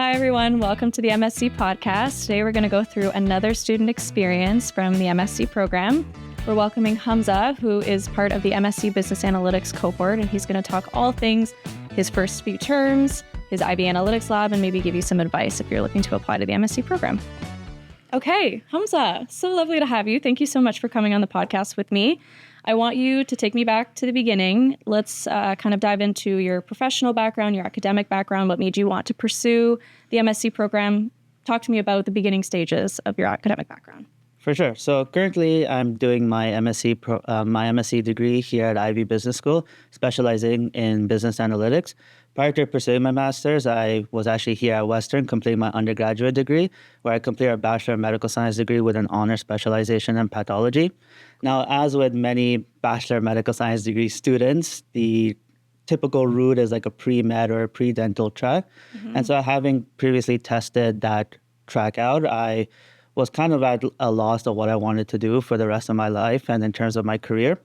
Hi, everyone. Welcome to the MSc podcast. Today, we're going to go through another student experience from the MSc program. We're welcoming Hamza, who is part of the MSc Business Analytics cohort, and he's going to talk all things his first few terms, his Ivey Analytics lab, and maybe give you some advice if you're looking to apply to the MSc program. Okay, Hamza, so lovely to have you. Thank you so much for coming on the podcast with me. I want you to take me back to the beginning. Let's kind of dive into your professional background, your academic background, what made you want to pursue the MSc program. Talk to me about the beginning stages of your academic background. For sure. So currently, I'm doing my MSc degree here at Ivey Business School, specializing in business analytics. Prior to pursuing my master's, I was actually here at Western completing my undergraduate degree, where I completed a Bachelor of Medical Science degree with an honor specialization in pathology. Now, as with many Bachelor of Medical Science degree students, the typical route is like a pre-med or a pre-dental track. Mm-hmm. And so having previously tested that track out, I was kind of at a loss of what I wanted to do for the rest of my life and in terms of my career.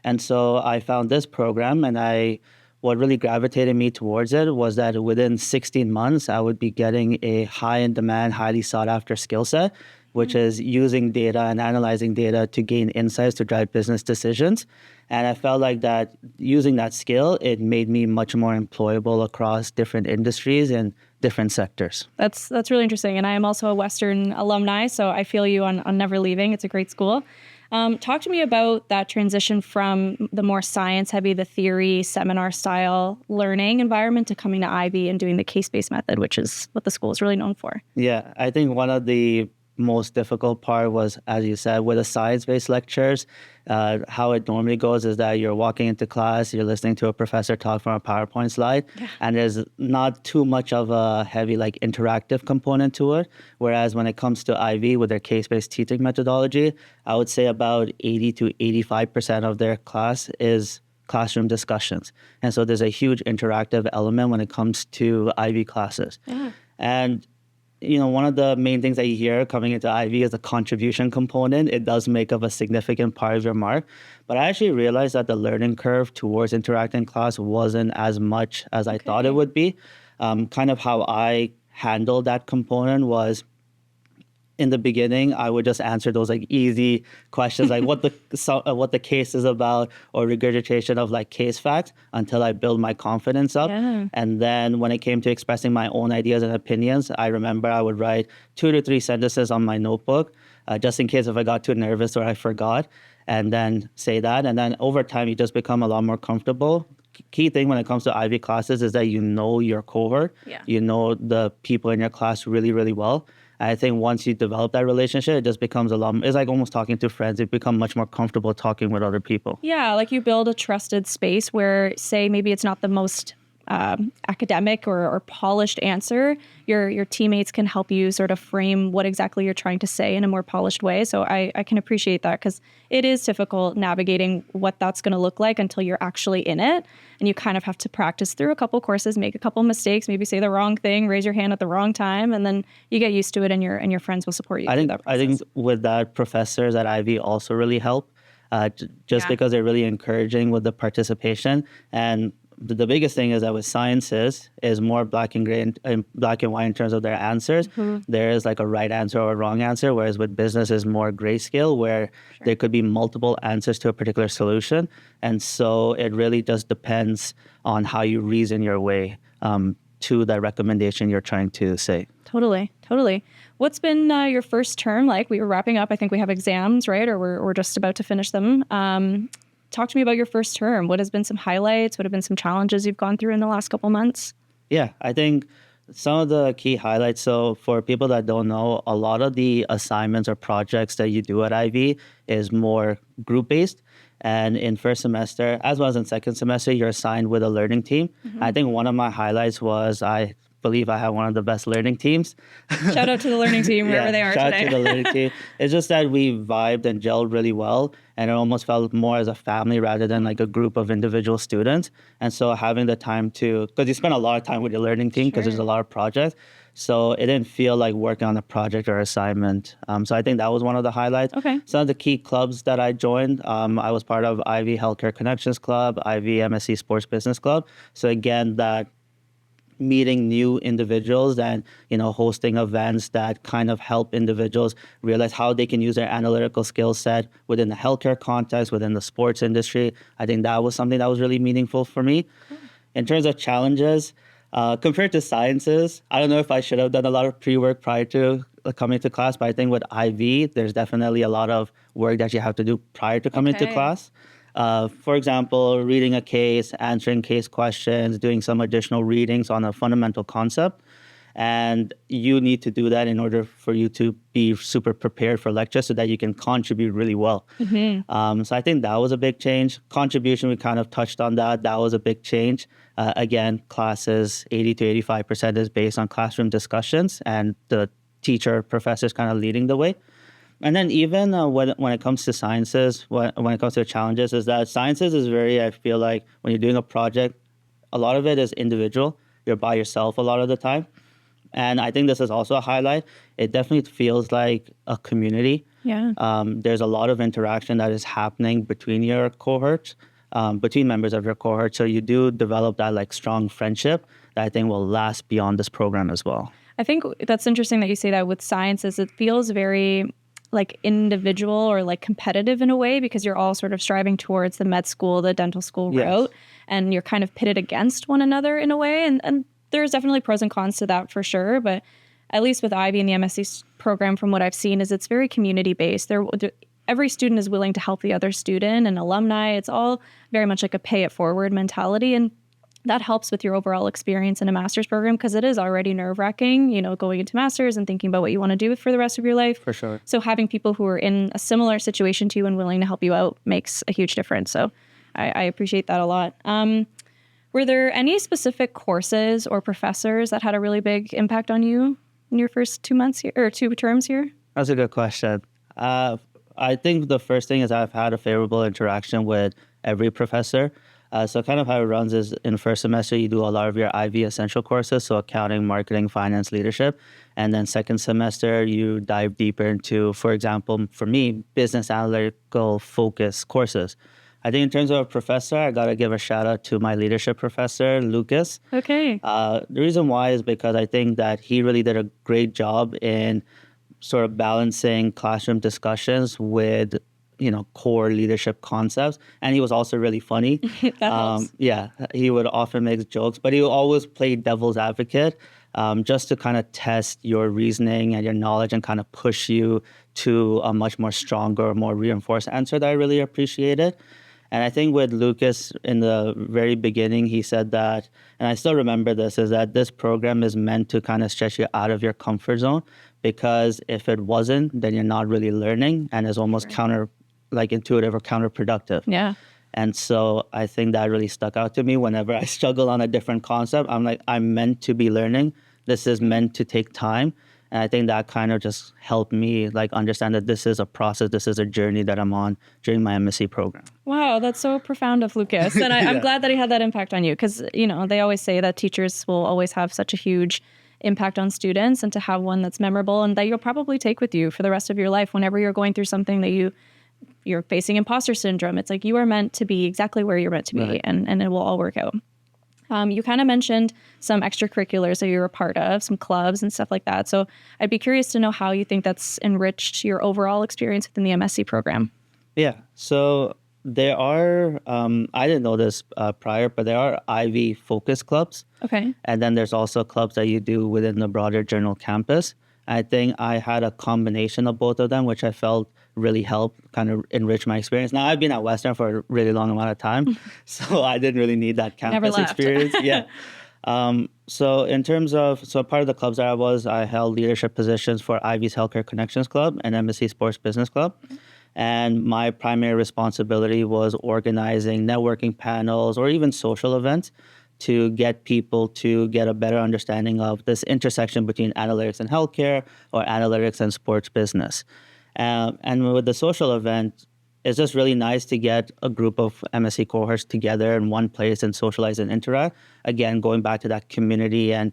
And so I found this program, and what really gravitated me towards it was that within 16 months, I would be getting a high-in-demand, highly sought-after skill set, which is using data and analyzing data to gain insights to drive business decisions. And I felt like that using that skill, it made me much more employable across different industries and different sectors. That's really interesting. And I am also a Western alumni, so I feel you on never leaving. It's a great school. Talk to me about that transition from the more science-heavy, the theory, seminar-style learning environment to coming to Ivey and doing the case-based method, which is what the school is really known for. Yeah, I think one of the most difficult part was, as you said, with the science-based lectures, how it normally goes is that you're walking into class, you're listening to a professor talk from a PowerPoint slide, and there's not too much of a heavy interactive component to it. Whereas when it comes to Ivey with their case-based teaching methodology, I would say about 80 to 85% of their class is classroom discussions. And so there's a huge interactive element when it comes to Ivey classes. Yeah. And one of the main things that you hear coming into Ivey is the contribution component. It does make up a significant part of your mark. But I actually realized that the learning curve towards interacting in class wasn't as much as I thought it would be. Kind of how I handled that component was, in the beginning, I would just answer those easy questions like what the case is about, or regurgitation of case facts, until I build my confidence up. Yeah. And then when it came to expressing my own ideas and opinions, I remember I would write 2 to 3 sentences on my notebook, just in case if I got too nervous or I forgot, and then say that. And then over time, you just become a lot more comfortable. Key thing when it comes to Ivey classes is that you know your cohort. Yeah. You know the people in your class really, really well. I think once you develop that relationship, it just becomes it's like almost talking to friends. You become much more comfortable talking with other people. Yeah, you build a trusted space where, say, maybe it's not the most academic or polished answer. Your teammates can help you sort of frame what exactly you're trying to say in a more polished way. So I can appreciate that, because it is difficult navigating what that's going to look like until you're actually in it. And you kind of have to practice through a couple courses, make a couple mistakes, maybe say the wrong thing, raise your hand at the wrong time, and then you get used to it, and your friends will support you through that process. I think with that, professors at Ivey also really help, because they're really encouraging with the participation. And the biggest thing is that with sciences is more black and white in terms of their answers. Mm-hmm. There is a right answer or a wrong answer, whereas with business is more grayscale, where there could be multiple answers to a particular solution. And so it really just depends on how you reason your way to the recommendation you're trying to say. Totally. What's been your first term like? We were wrapping up. I think we have exams, right? Or we're just about to finish them. Talk to me about your first term. What has been some highlights? What have been some challenges you've gone through in the last couple months? Yeah, I think some of the key highlights. So for people that don't know, a lot of the assignments or projects that you do at Ivey is more group-based. And in first semester, as well as in second semester, you're assigned with a learning team. Mm-hmm. I think one of my highlights was I believe I have one of the best learning teams. Shout out to the learning team, wherever they are today. Shout out to the learning team. It's just that we vibed and gelled really well, and it almost felt more as a family rather than a group of individual students. And so having the time because you spend a lot of time with your learning team because there's a lot of projects, so it didn't feel like working on a project or assignment. So I think that was one of the highlights. Okay. Some of the key clubs that I joined, I was part of Ivey Healthcare Connections Club, Ivey MSc Sports Business Club. So again, that meeting new individuals and, hosting events that kind of help individuals realize how they can use their analytical skill set within the healthcare context, within the sports industry. I think that was something that was really meaningful for me. In terms of challenges, compared to sciences, I don't know if I should have done a lot of pre-work prior to coming to class, but I think with Ivey, there's definitely a lot of work that you have to do prior to coming to class. For example, reading a case, answering case questions, doing some additional readings on a fundamental concept. And you need to do that in order for you to be super prepared for lecture so that you can contribute really well. So I think that was a big change. Contribution, we kind of touched on that. That was a big change. Again, classes, 80 to 85% is based on classroom discussions and the teacher, professors kind of leading the way. And then even when it comes to sciences, when it comes to challenges, is that sciences is very, I feel like when you're doing a project, a lot of it is individual. You're by yourself a lot of the time. And I think this is also a highlight. It definitely feels like a community. Yeah. There's a lot of interaction that is happening between your cohorts, between members of your cohort. So you do develop that like strong friendship that I think will last beyond this program as well. I think that's interesting that you say that with sciences. It feels very like individual or like competitive in a way because you're all sort of striving towards the med school, the dental school route, and you're kind of pitted against one another in a way. And there's definitely pros and cons to that for sure. But at least with Ivey and the MSc program, from what I've seen, is it's very community based. Every student is willing to help the other student and alumni. It's all very much like a pay it forward mentality. And that helps with your overall experience in a master's program because it is already nerve-wracking, going into master's and thinking about what you want to do for the rest of your life. For sure. So having people who are in a similar situation to you and willing to help you out makes a huge difference. So I appreciate that a lot. Were there any specific courses or professors that had a really big impact on you in your first 2 months here or 2 terms here? That's a good question. I think the first thing is I've had a favorable interaction with every professor. So kind of how it runs is in first semester, you do a lot of your Ivey essential courses, so accounting, marketing, finance, leadership. And then second semester, you dive deeper into, for example, for me, business analytical focus courses. I think in terms of a professor, I got to give a shout out to my leadership professor, Lucas. Okay. The reason why is because I think that he really did a great job in sort of balancing classroom discussions with core leadership concepts. And he was also really funny. That helps. Yeah, he would often make jokes, but he would always play devil's advocate just to kind of test your reasoning and your knowledge and kind of push you to a much more stronger, more reinforced answer that I really appreciated. And I think with Lucas in the very beginning, he said that, and I still remember this, is that this program is meant to kind of stretch you out of your comfort zone because if it wasn't, then you're not really learning and it's almost intuitive or counterproductive. Yeah. And so I think that really stuck out to me whenever I struggle on a different concept. I'm like, I'm meant to be learning. This is meant to take time. And I think that kind of just helped me understand that this is a process, this is a journey that I'm on during my MSc program. Wow, that's so profound of Lucas. And I'm glad that he had that impact on you because, they always say that teachers will always have such a huge impact on students, and to have one that's memorable and that you'll probably take with you for the rest of your life whenever you're going through something that you're facing imposter syndrome. It's like you are meant to be exactly where you're meant to be, right. and it will all work out. You kind of mentioned some extracurriculars that you were a part of, some clubs and stuff like that. So I'd be curious to know how you think that's enriched your overall experience within the MSc program. Yeah. So there are, I didn't know this prior, but there are Ivey focus clubs. Okay. And then there's also clubs that you do within the broader journal campus. I think I had a combination of both of them, which I felt really helped kind of enrich my experience. Now, I've been at Western for a really long amount of time, so I didn't really need that campus experience. Yeah. So in terms of, part of the clubs that I held leadership positions for Ivey's Healthcare Connections Club and MSc Sports Business Club. And my primary responsibility was organizing networking panels or even social events to get people to get a better understanding of this intersection between analytics and healthcare or analytics and sports business. And with the social event, it's just really nice to get a group of MSc cohorts together in one place and socialize and interact. Again, going back to that community and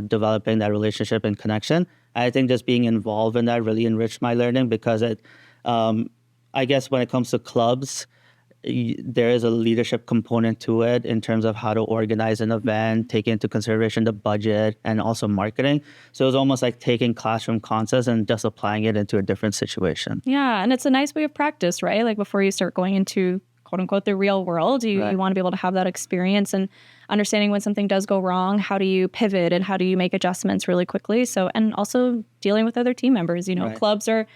developing that relationship and connection. I think just being involved in that really enriched my learning because I guess when it comes to clubs, there is a leadership component to it in terms of how to organize an event, take into consideration the budget, and also marketing. So it was almost like taking classroom concepts and just applying it into a different situation. Yeah, and it's a nice way of practice, right? Like before you start going into quote unquote the real world, you want to be able to have that experience and understanding when something does go wrong, how do you pivot and how do you make adjustments really quickly? So, and also dealing with other team members, clubs are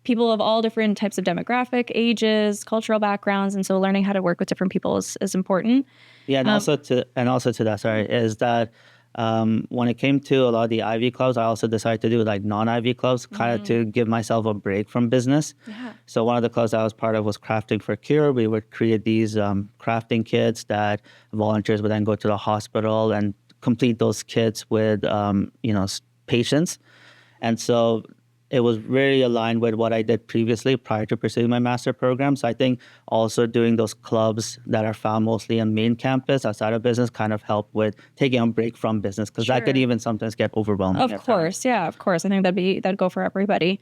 people of all different types of demographic, ages, cultural backgrounds. And so learning how to work with different people is important. Yeah, and also to that, is that when it came to a lot of the Ivy clubs, I also decided to do like non-Ivy clubs, kind of to give myself a break from business. Yeah. So one of the clubs I was part of was Crafting for Cure. We would create these crafting kits that volunteers would then go to the hospital and complete those kits with patients. And so it was very aligned with what I did previously prior to pursuing my master program. So I think also doing those clubs that are found mostly on main campus outside of business kind of help with taking a break from business, because that could even sometimes get overwhelming. Of course. Yeah, of course. I think that'd go for everybody.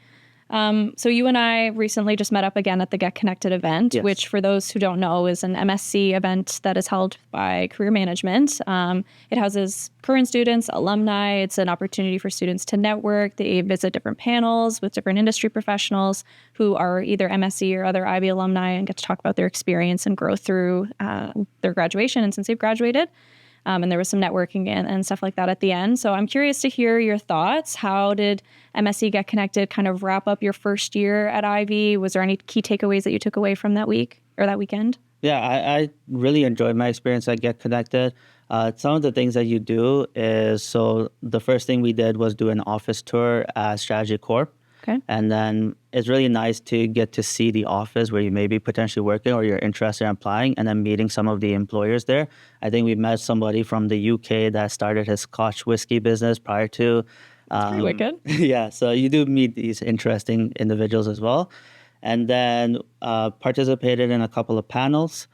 So you and I recently just met up again at the Get Connected event, which for those who don't know is an MSc event that is held by Career Management. It houses current students, alumni. It's an opportunity for students to network. They visit different panels with different industry professionals who are either MSc or other Ivey alumni and get to talk about their experience and growth through their graduation and since they've graduated. And there was some networking and stuff like that at the end. So I'm curious to hear your thoughts. How did MSc Get Connected kind of wrap up your first year at Ivey? Was there any key takeaways that you took away from that week or that weekend? Yeah, I really enjoyed my experience at Get Connected. Some of the things that you do is, so the first thing we did was do an office tour at Strategy Corp. Okay. And then it's really nice to get to see the office where you may be potentially working or you're interested in applying, and then meeting some of the employers there. I think we met somebody from the UK that started his Scotch whiskey business prior to. That's pretty wicked. Yeah, so you do meet these interesting individuals as well. And then participated in a couple of panels,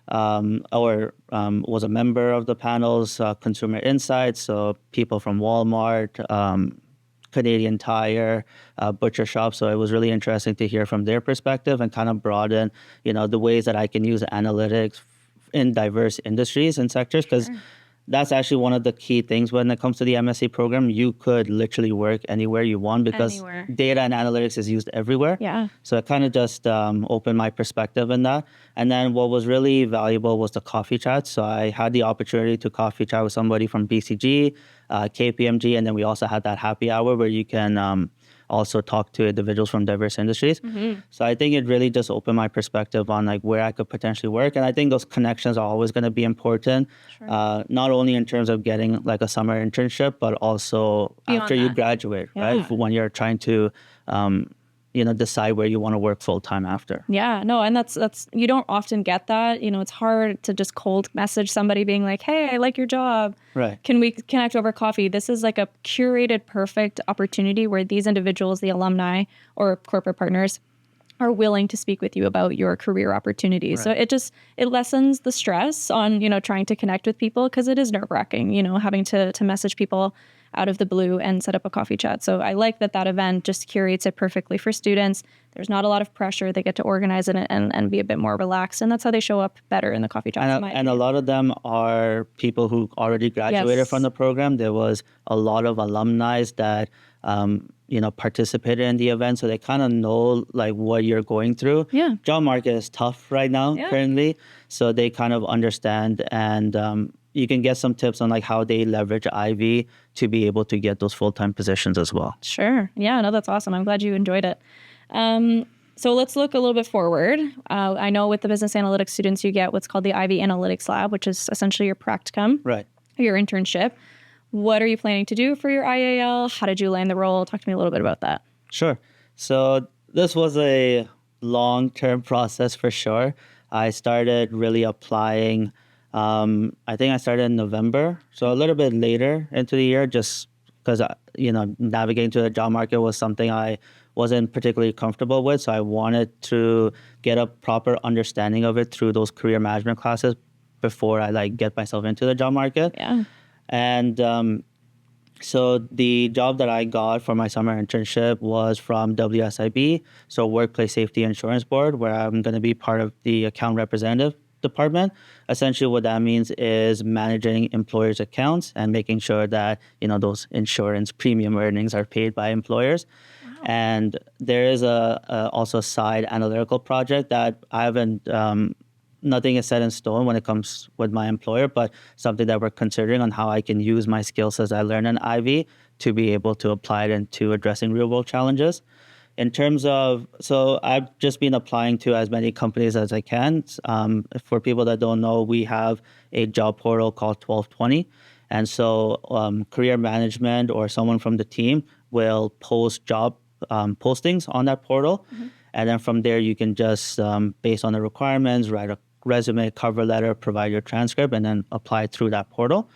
was a member of the panels, Consumer Insights, so people from Walmart, Canadian Tire, butcher shop. So it was really interesting to hear from their perspective and kind of broaden, the ways that I can use analytics in diverse industries and sectors, because that's actually one of the key things when it comes to the MSc program. You could literally work anywhere you want because data and analytics is used everywhere. Yeah. So it kind of just opened my perspective in that. And then what was really valuable was the coffee chat. So I had the opportunity to coffee chat with somebody from BCG, KPMG, and then we also had that happy hour where you can also talk to individuals from diverse industries. Mm-hmm. So I think it really just opened my perspective on like where I could potentially work. And I think those connections are always going to be important, not only in terms of getting like a summer internship, but also beyond after you graduate, right? When you're trying to decide where you want to work full time after. Yeah, no, and that's you don't often get that. It's hard to just cold message somebody being like, "Hey, I like your job. Right. Can we connect over coffee?" This is like a curated, perfect opportunity where these individuals, the alumni or corporate partners, are willing to speak with you about your career opportunities. Right. So it lessens the stress on, trying to connect with people, because it is nerve-wracking, having to message people out of the blue and set up a coffee chat. So I like that event just curates it perfectly for students. There's not a lot of pressure. They get to organize it and be a bit more relaxed. And that's how they show up better in the coffee chat. And a lot of them are people who already graduated from the program. There was a lot of alumni that participated in the event, so they kind of know like what you're going through. Yeah. Job market is tough right now currently, so they kind of understand, and you can get some tips on like how they leverage Ivey to be able to get those full-time positions as well. Sure. Yeah, no, that's awesome. I'm glad you enjoyed it. So let's look a little bit forward. I know with the business analytics students, you get what's called the Ivey Analytics Lab, which is essentially your practicum, right? Your internship. What are you planning to do for your IAL? How did you land the role? Talk to me a little bit about that. Sure. So this was a long-term process for sure. I started really applying, I think I started in November, so a little bit later into the year, just because, navigating to the job market was something I wasn't particularly comfortable with. So I wanted to get a proper understanding of it through those career management classes before I get myself into the job market. Yeah. And So the job that I got for my summer internship was from WSIB, so Workplace Safety Insurance Board, where I'm going to be part of the account representative department. Essentially, what that means is managing employers' accounts and making sure that those insurance premium earnings are paid by employers. Wow. And there is also a side analytical project that I haven't. Nothing is set in stone when it comes with my employer, but something that we're considering on how I can use my skill sets I learned in Ivey to be able to apply it into addressing real world challenges. In terms of, so I've just been applying to as many companies as I can. For people that don't know, we have a job portal called 1220. And so career management or someone from the team will post job postings on that portal. Mm-hmm. And then from there, you can just, based on the requirements, write a resume, cover letter, provide your transcript, and then apply through that portal.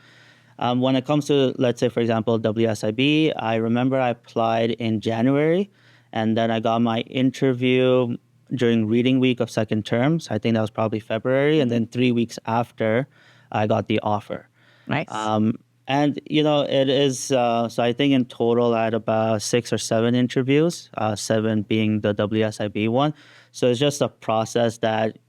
When it comes to, let's say, for example, WSIB, I remember I applied in January, and then I got my interview during reading week of second term. So I think that was probably February. And then 3 weeks after, I got the offer. Nice. And, it is, so I think in total I had about 6 or 7 interviews, 7 being the WSIB one. So it's just a process that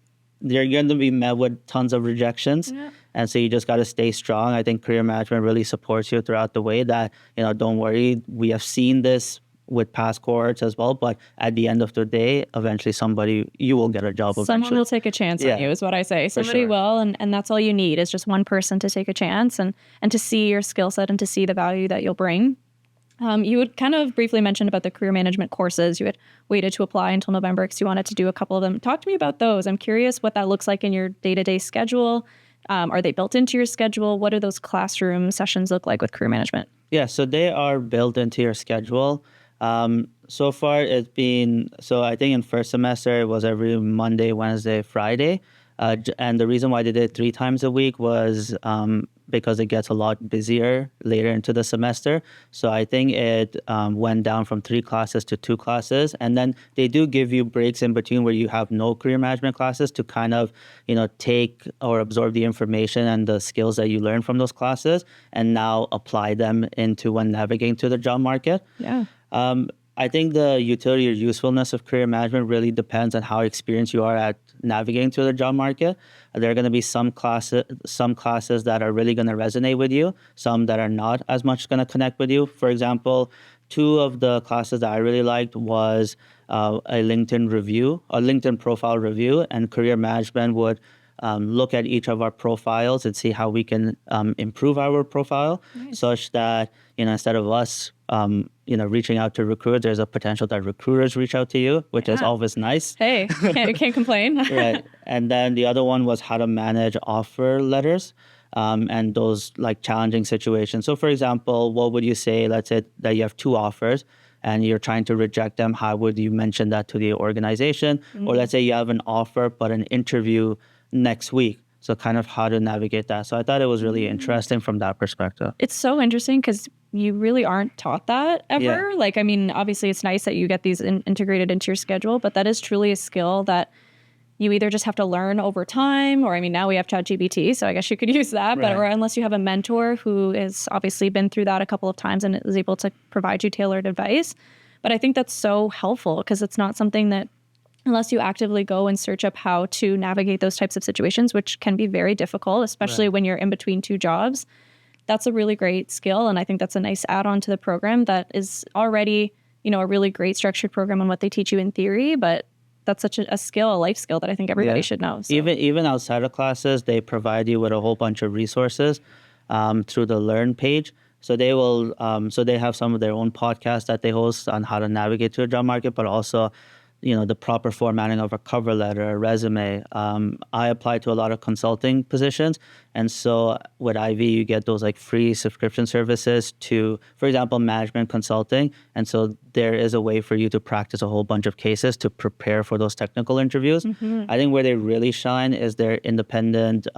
you're going to be met with tons of rejections. Yeah. And so you just got to stay strong. I think career management really supports you throughout the way that, don't worry. We have seen this with past cohorts as well. But at the end of the day, eventually you will get a job. Someone will take a chance on you is what I say. Somebody will. And that's all you need is just one person to take a chance and to see your skill set and to see the value that you'll bring. You had kind of briefly mentioned about the career management courses. You had waited to apply until November because you wanted to do a couple of them. Talk to me about those. I'm curious what that looks like in your day-to-day schedule. Are they built into your schedule? What do those classroom sessions look like with career management? Yeah, so they are built into your schedule. So far it's been, so I think in first semester it was every Monday, Wednesday, Friday. And the reason why they did 3 times a week was because it gets a lot busier later into the semester. So I think it went down from 3 classes to 2 classes. And then they do give you breaks in between where you have no career management classes to kind of, take or absorb the information and the skills that you learn from those classes and now apply them into when navigating to the job market. Yeah. I think the utility or usefulness of career management really depends on how experienced you are at navigating through the job market. There are going to be some classes that are really going to resonate with you, some that are not as much going to connect with you. For example, 2 of the classes that I really liked was a LinkedIn profile review, and career management would look at each of our profiles and see how we can improve our profile. Nice. Such that, instead of us, reaching out to recruiters, there's a potential that recruiters reach out to you, which is always nice. Hey, can't complain. Right. And then the other one was how to manage offer letters and those like challenging situations. So for example, what would you say, let's say that you have 2 offers and you're trying to reject them, how would you mention that to the organization? Mm-hmm. Or let's say you have an offer, but an interview next week. So kind of how to navigate that. So I thought it was really interesting from that perspective. It's so interesting because you really aren't taught that ever. Yeah. Like, I mean, obviously it's nice that you get these integrated into your schedule, but that is truly a skill that you either just have to learn over time, or I mean, now we have ChatGPT, so I guess you could use that, but or unless you have a mentor who has obviously been through that a couple of times and is able to provide you tailored advice. But I think that's so helpful because it's not something that, unless you actively go and search up how to navigate those types of situations, which can be very difficult, especially when you're in between 2 jobs. That's a really great skill. And I think that's a nice add-on to the program that is already, a really great structured program on what they teach you in theory. But that's such a skill, a life skill that I think everybody should know. So. Even outside of classes, they provide you with a whole bunch of resources through the Learn page. So they will, so they have some of their own podcasts that they host on how to navigate to the job market, but also the proper formatting of a cover letter, a resume. I applied to a lot of consulting positions. And so with Ivey, you get those like free subscription services to, for example, management consulting. And so there is a way for you to practice a whole bunch of cases to prepare for those technical interviews. Mm-hmm. I think where they really shine is their independent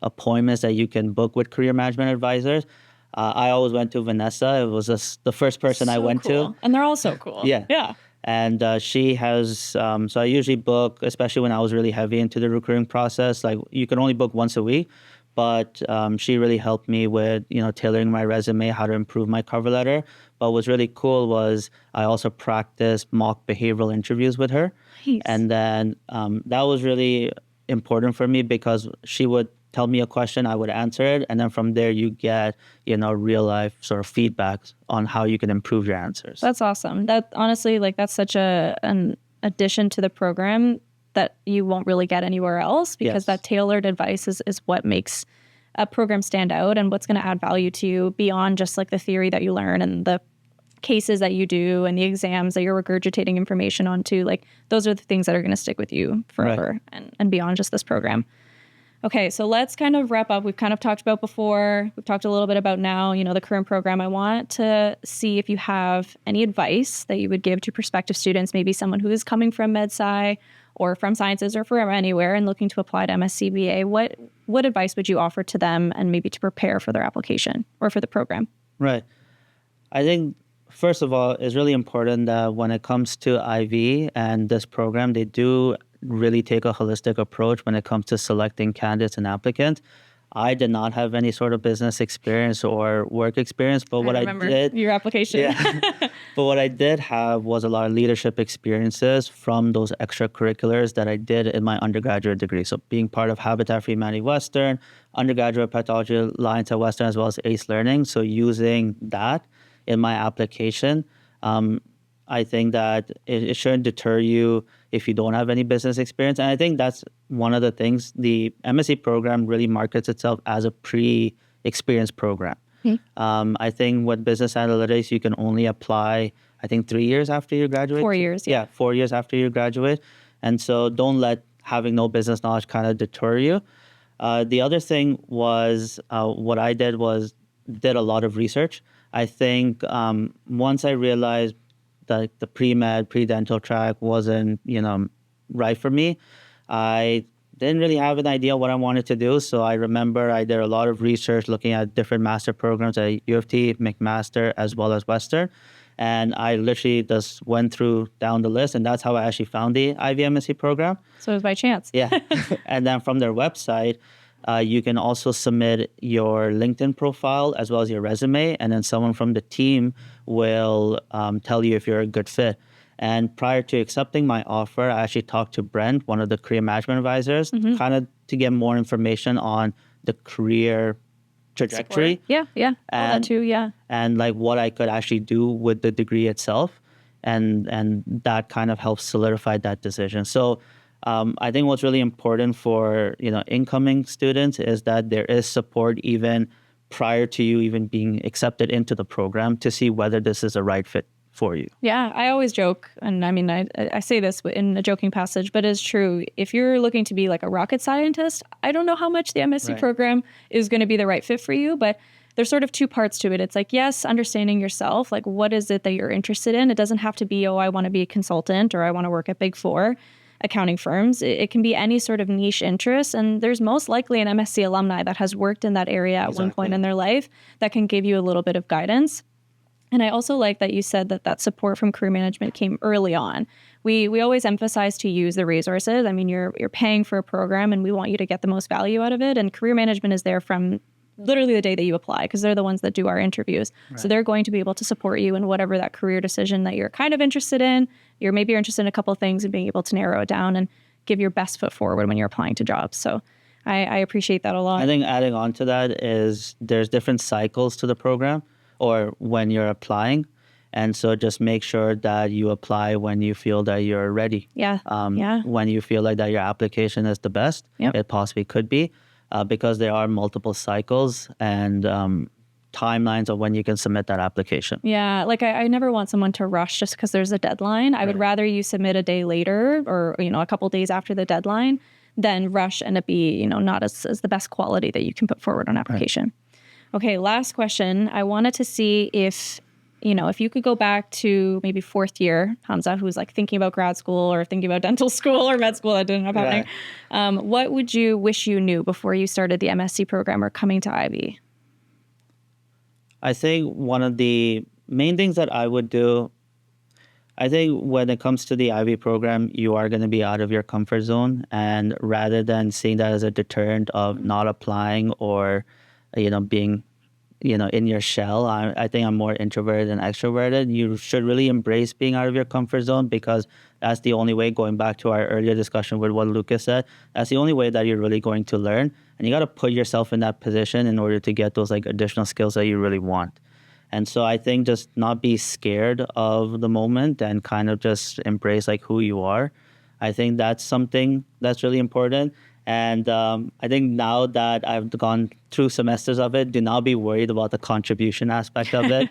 appointments that you can book with career management advisors. I always went to Vanessa. It was the first person I went to. And they're all so cool. Yeah. And she has, so I usually book, especially when I was really heavy into the recruiting process, like you can only book once a week. but she really helped me with, tailoring my resume, how to improve my cover letter. But what's really cool was I also practiced mock behavioral interviews with her. Nice. And then that was really important for me because she would tell me a question, I would answer it. And then from there, you get, real life sort of feedback on how you can improve your answers. That's awesome. That honestly, that's such an addition to the program that you won't really get anywhere else, because that tailored advice is what makes a program stand out and what's going to add value to you beyond just the theory that you learn and the cases that you do and the exams that you're regurgitating information onto. Those are the things that are going to stick with you forever, and beyond just this program. Okay, so let's kind of wrap up. We've kind of talked about before. We've talked a little bit about now, the current program. I want to see if you have any advice that you would give to prospective students, maybe someone who is coming from MedSci or from sciences or from anywhere and looking to apply to MSc BA. What advice would you offer to them and maybe to prepare for their application or for the program? Right. I think, first of all, it's really important that when it comes to Ivey and this program, they do really take a holistic approach when it comes to selecting candidates and applicants. I did not have any sort of business experience or work experience, but what I did, your application. But what I did have was a lot of leadership experiences from those extracurriculars that I did in my undergraduate degree. So being part of Habitat for Humanity Western, undergraduate pathology alliance at Western, as well as ACE Learning. So using that in my application, I think that it shouldn't deter you if you don't have any business experience. And I think that's one of the things. The MSc program really markets itself as a pre-experience program. I think with business analytics, you can only apply, 3 years after you graduate. 4 years. Yeah, 4 years after you graduate. And so don't let having no business knowledge kind of deter you. The other thing was what I did was did a lot of research. I think once I realized that the pre-med, pre-dental track wasn't, right for me, I didn't really have an idea what I wanted to do. So I remember I did a lot of research looking at different master programs at U of T, McMaster, as well as Western. And I literally just went through down the list, and that's how I actually found the Ivey MSc program. So it was by chance. Yeah. And then from their website, you can also submit your LinkedIn profile as well as your resume, and then someone from the team will tell you if you're a good fit. And prior to accepting my offer, I actually talked to Brent, one of the career management advisors, kind of to get more information on the career trajectory. Support. Yeah. All that too, yeah. And what I could actually do with the degree itself. And that kind of helps solidify that decision. So I think what's really important for incoming students is that there is support even prior to you even being accepted into the program to see whether this is a right fit for you. Yeah, I always joke, and I say this in a joking passage, but it's true. If you're looking to be a rocket scientist, I don't know how much the MSc program is going to be the right fit for you, but there's sort of two parts to it. It's yes, understanding yourself, what is it that you're interested in? It doesn't have to be, I want to be a consultant or I want to work at Big Four accounting firms. It can be any sort of niche interest, and there's most likely an MSc alumni that has worked in that area at one point in their life that can give you a little bit of guidance. And I also like that you said that support from career management came early on. We always emphasize to use the resources. You're paying for a program, and we want you to get the most value out of it. And career management is there from literally the day that you apply, because they're the ones that do our interviews. Right. So they're going to be able to support you in whatever that career decision that you're kind of interested in. You're interested in a couple of things and being able to narrow it down and give your best foot forward when you're applying to jobs. So I appreciate that a lot. I think adding on to that is there's different cycles to the program or when you're applying. And so just make sure that you apply when you feel that you're ready. Yeah. When you feel like that your application is the best, it possibly could be. Because there are multiple cycles and timelines of when you can submit that application. Yeah, I never want someone to rush just because there's a deadline. I would rather you submit a day later or, a couple days after the deadline than rush and it be, not as the best quality that you can put forward on application. Right. Okay, last question. I wanted to see if you could go back to maybe fourth year, Hamza, who's thinking about grad school or thinking about dental school or med school that didn't have happening. What would you wish you knew before you started the MSc program or coming to Ivey? I think one of the main things that I would do, I think when it comes to the Ivey program, you are going to be out of your comfort zone. And rather than seeing that as a deterrent of not applying or, being, in your shell, I think I'm more introverted than extroverted. You should really embrace being out of your comfort zone, because that's the only way, going back to our earlier discussion with what Lucas said, that's the only way that you're really going to learn. And you got to put yourself in that position in order to get those like additional skills that you really want. And so I think just not be scared of the moment and kind of just embrace like who you are. I think that's something that's really important. And I think now that I've gone through semesters of it, do not be worried about the contribution aspect of it.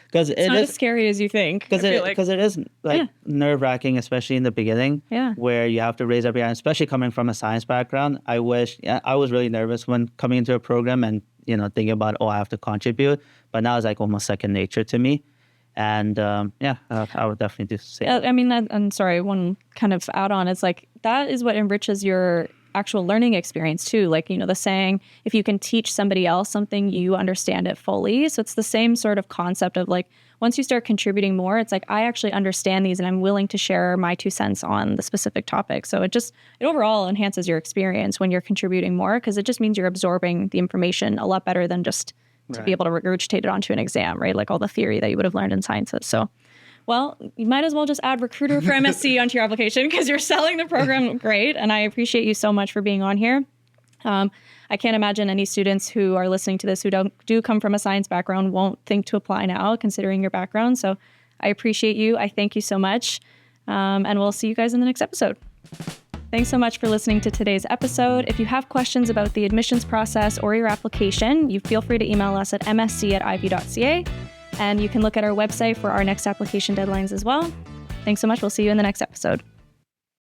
Because it's not as scary as you think. Because it is like nerve-wracking, especially in the beginning, where you have to raise up your hand, especially coming from a science background. I was really nervous when coming into a program and thinking about, I have to contribute. But now it's like almost second nature to me. And I would definitely do say that. I mean, I'm sorry, one kind of add-on is like, that is what enriches your actual learning experience too. Like, the saying, if you can teach somebody else something, you understand it fully. So it's the same sort of concept of like, once you start contributing more, it's like, I actually understand these and I'm willing to share my 2 cents on the specific topic. So it overall enhances your experience when you're contributing more, because it just means you're absorbing the information a lot better than just to be able to regurgitate it onto an exam, right? Like all the theory that you would have learned in sciences. So, well, you might as well just add recruiter for MSc onto your application, because you're selling the program great. And I appreciate you so much for being on here. I can't imagine any students who are listening to this who do come from a science background won't think to apply now, considering your background. So I appreciate you. I thank you so much. And we'll see you guys in the next episode. Thanks so much for listening to today's episode. If you have questions about the admissions process or your application, you feel free to email us at msc@ivey.ca. And you can look at our website for our next application deadlines as well. Thanks so much. We'll see you in the next episode.